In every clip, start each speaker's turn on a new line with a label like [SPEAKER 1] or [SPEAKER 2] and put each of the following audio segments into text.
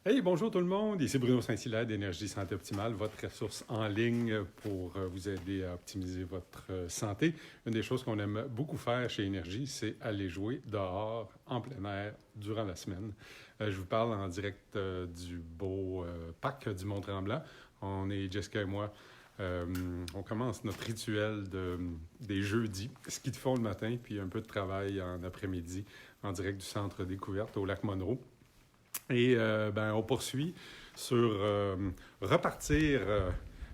[SPEAKER 1] Hey, bonjour tout le monde, ici Bruno Saint-Hilaire d'Énergie Santé Optimale, votre ressource en ligne pour vous aider à optimiser votre santé. Une des choses qu'on aime beaucoup faire chez Énergie, c'est aller jouer dehors, en plein air, durant la semaine. Je vous parle en direct du beau parc du Mont-Tremblant. On est, Jessica et moi, on commence notre rituel des jeudis, ski de fond le matin, puis un peu de travail en après-midi, en direct du centre découverte au lac Monroe. Et on poursuit sur repartir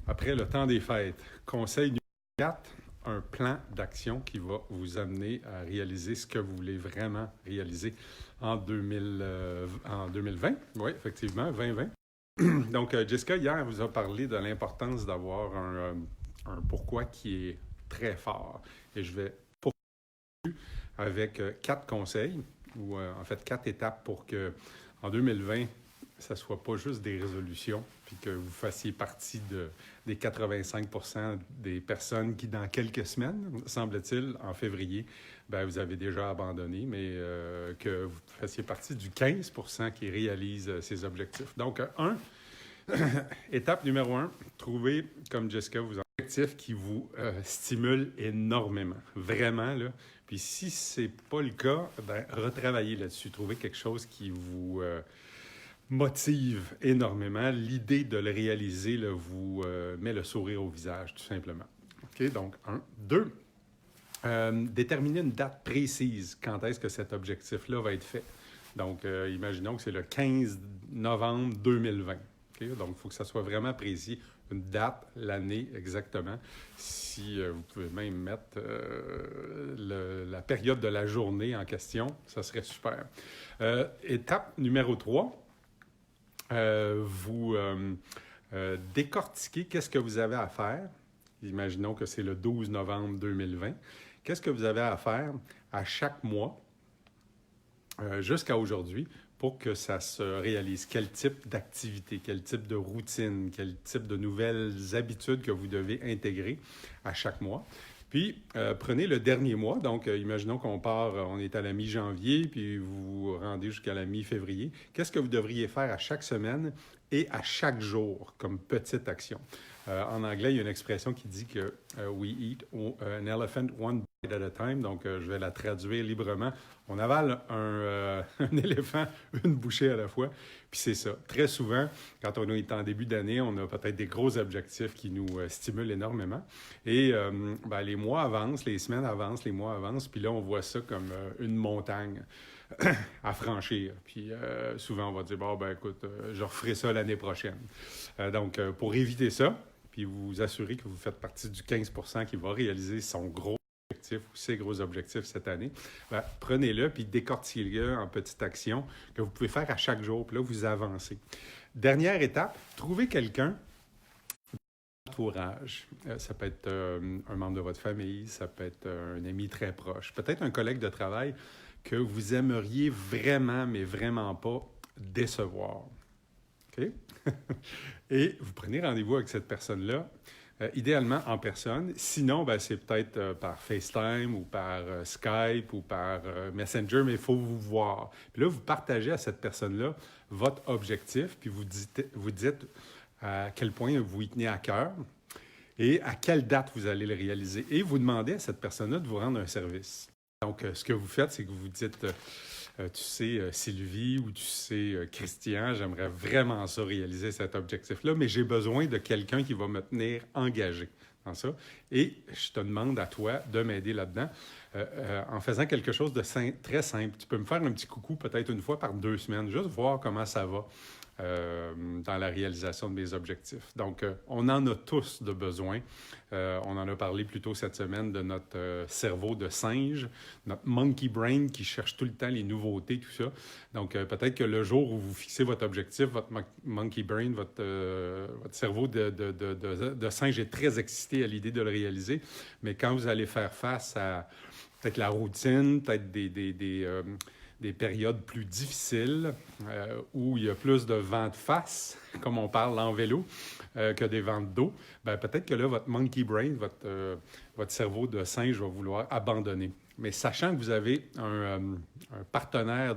[SPEAKER 1] après le temps des fêtes. Conseil numéro 4, un plan d'action qui va vous amener à réaliser ce que vous voulez vraiment réaliser en 2020. Oui, effectivement, 2020. Donc, Jessica, hier, vous a parlé de l'importance d'avoir un pourquoi qui est très fort. Et je vais poursuivre avec 4 conseils, ou en fait 4 étapes pour que en 2020, ça ne soit pas juste des résolutions, puis que vous fassiez partie des 85 des personnes qui, dans quelques semaines, semble-t-il, en février, vous avez déjà abandonné, mais que vous fassiez partie du 15 qui réalise ces objectifs. Donc, étape numéro 1, trouvez, comme Jessica vous en objectif qui vous stimule énormément, vraiment, là. Puis si c'est pas le cas, retravaillez là-dessus. Trouvez quelque chose qui vous motive énormément. L'idée de le réaliser là, vous met le sourire au visage, tout simplement. OK, donc, 2, déterminer une date précise quand est-ce que cet objectif-là va être fait. Donc, imaginons que c'est le 15 novembre 2020. Okay? Donc, il faut que ça soit vraiment précis, une date, l'année exactement. Si vous pouvez même mettre la période de la journée en question, ça serait super. Étape numéro 3, vous décortiquez qu'est-ce que vous avez à faire. Imaginons que c'est le 12 novembre 2020. Qu'est-ce que vous avez à faire à chaque mois jusqu'à aujourd'hui pour que ça se réalise? Quel type d'activité, quel type de routine, quel type de nouvelles habitudes que vous devez intégrer à chaque mois? Puis, prenez le dernier mois. Donc, imaginons qu'on part, on est à la mi-janvier, puis vous vous rendez jusqu'à la mi-février. Qu'est-ce que vous devriez faire à chaque semaine et à chaque jour comme petite action? En anglais, il y a une expression qui dit que we eat an elephant one bite at a time. Donc, je vais la traduire librement. On avale un éléphant une bouchée à la fois. Puis c'est ça. Très souvent, quand on est en début d'année, on a peut-être des gros objectifs qui nous stimulent énormément. Et les mois avancent, les semaines avancent, les mois avancent. Puis là, on voit ça comme une montagne à franchir. Puis souvent, on va dire, écoute, je referai ça l'année prochaine. Donc, pour éviter ça, puis vous assurer que vous faites partie du 15 qui va réaliser son gros objectif ou ses gros objectifs cette année, prenez-le puis décortiquez-le en petites actions que vous pouvez faire à chaque jour. Puis là, vous avancez. Dernière étape, trouvez quelqu'un entourage. Ça peut être un membre de votre famille, ça peut être un ami très proche, peut-être un collègue de travail que vous aimeriez vraiment, mais vraiment pas décevoir. OK? Et vous prenez rendez-vous avec cette personne-là, idéalement en personne. Sinon, c'est peut-être par FaceTime ou par Skype ou par Messenger, mais il faut vous voir. Puis là, vous partagez à cette personne-là votre objectif, puis vous dites à quel point vous y tenez à cœur et à quelle date vous allez le réaliser. Et vous demandez à cette personne-là de vous rendre un service. Donc, ce que vous faites, c'est que vous dites... tu sais, Sylvie ou tu sais, Christian, j'aimerais vraiment ça, réaliser cet objectif-là, mais j'ai besoin de quelqu'un qui va me tenir engagé dans ça. Et je te demande à toi de m'aider là-dedans en faisant quelque chose de très simple. Tu peux me faire un petit coucou peut-être une fois par 2 semaines, juste voir comment ça va dans la réalisation de mes objectifs. Donc, on en a tous de besoin. On en a parlé plus tôt cette semaine de notre cerveau de singe, notre monkey brain qui cherche tout le temps les nouveautés, tout ça. Donc, peut-être que le jour où vous fixez votre objectif, votre monkey brain, votre cerveau de singe est très excité à l'idée de le réaliser. Mais quand vous allez faire face à peut-être la routine, peut-être des périodes plus difficiles où il y a plus de vent de face, comme on parle en vélo, que des vents de dos, peut-être que là, votre monkey brain, votre cerveau de singe va vouloir abandonner. Mais sachant que vous avez un partenaire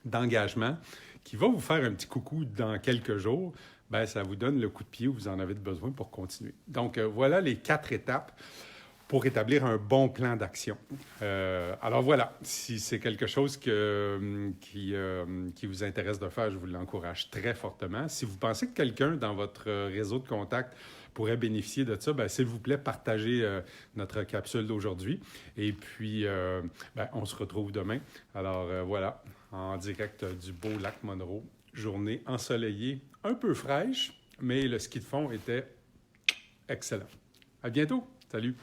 [SPEAKER 1] d'engagement qui va vous faire un petit coucou dans quelques jours, ben, ça vous donne le coup de pied où vous en avez besoin pour continuer. Donc, voilà les 4 étapes pour établir un bon plan d'action. Alors voilà, si c'est quelque chose qui vous intéresse de faire, je vous l'encourage très fortement. Si vous pensez que quelqu'un dans votre réseau de contacts pourrait bénéficier de ça, bien, s'il vous plaît, partagez notre capsule d'aujourd'hui. Et puis, bien, on se retrouve demain. Alors voilà, en direct du beau lac Monroe, journée ensoleillée, un peu fraîche, mais le ski de fond était excellent. À bientôt. Salut.